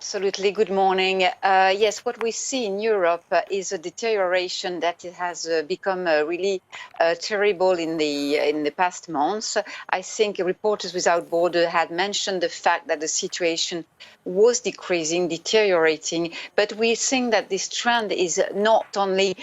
Absolutely. Good morning. Yes, what we see in Europe is a deterioration that it has become really terrible in the past months. I think Reporters Without Borders had mentioned the fact that the situation was decreasing, deteriorating, but we think that this trend is not only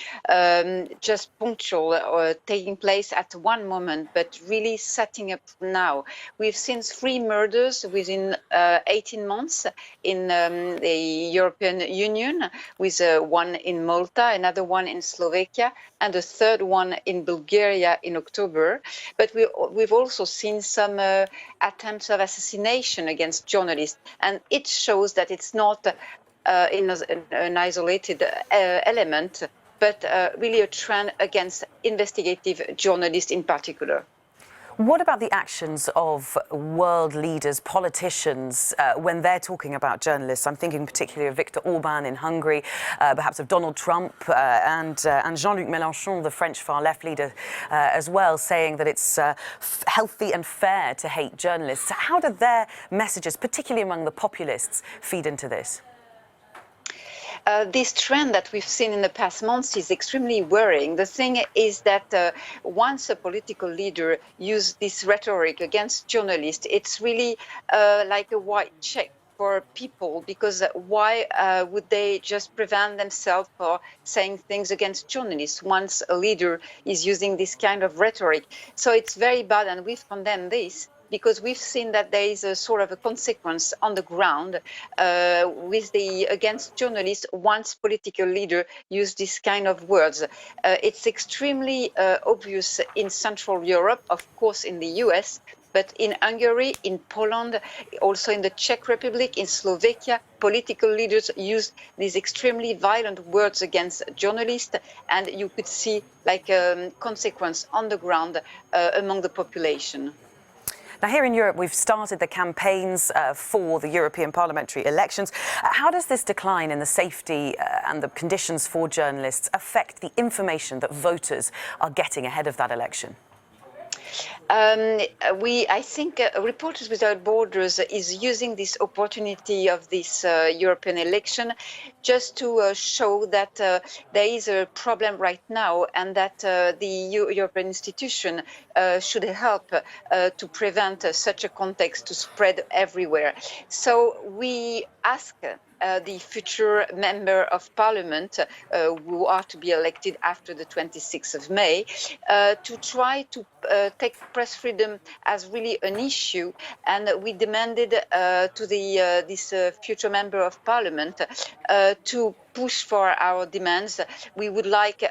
just punctual or taking place at one moment, but really setting up now. We've seen 3 murders within 18 months in the European Union, with one in Malta, another one in Slovakia, and a third one in Bulgaria in October. But we've also seen some attempts of assassination against journalists, and it shows that it's not an isolated element, but really a trend against investigative journalists in particular. What about the actions of world leaders, politicians, when they're talking about journalists? I'm thinking particularly of Viktor Orban in Hungary, perhaps of Donald Trump and Jean-Luc Mélenchon, the French far-left leader, as well, saying that it's healthy and fair to hate journalists. How do their messages, particularly among the populists, feed into this? This trend that we've seen in the past months is extremely worrying. The thing is that once a political leader uses this rhetoric against journalists, it's really like a white check for people, because why would they just prevent themselves from saying things against journalists once a leader is using this kind of rhetoric? So it's very bad, and we've condemned this, because we've seen that there is a sort of a consequence on the ground against journalists once political leaders use this kind of words. It's extremely obvious in Central Europe, of course in the US, but in Hungary, in Poland, also in the Czech Republic, in Slovakia, political leaders use these extremely violent words against journalists, and you could see like a consequence on the ground among the population. Now, here in Europe, we've started the campaigns for the European parliamentary elections. How does this decline in the safety and the conditions for journalists affect the information that voters are getting ahead of that election? I think Reporters Without Borders is using this opportunity of this European election just to show that there is a problem right now, and that the European institution should help to prevent such a context to spread everywhere. So we ask the future member of parliament who are to be elected after the 26th of May to try to take press freedom as really an issue, and we demanded to this future member of parliament to push for our demands. We would like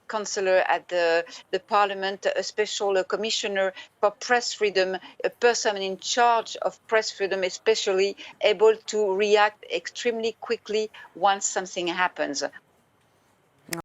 counselor at the parliament, a special commissioner for press freedom, a person in charge of press freedom, especially able to react extremely quickly once something happens.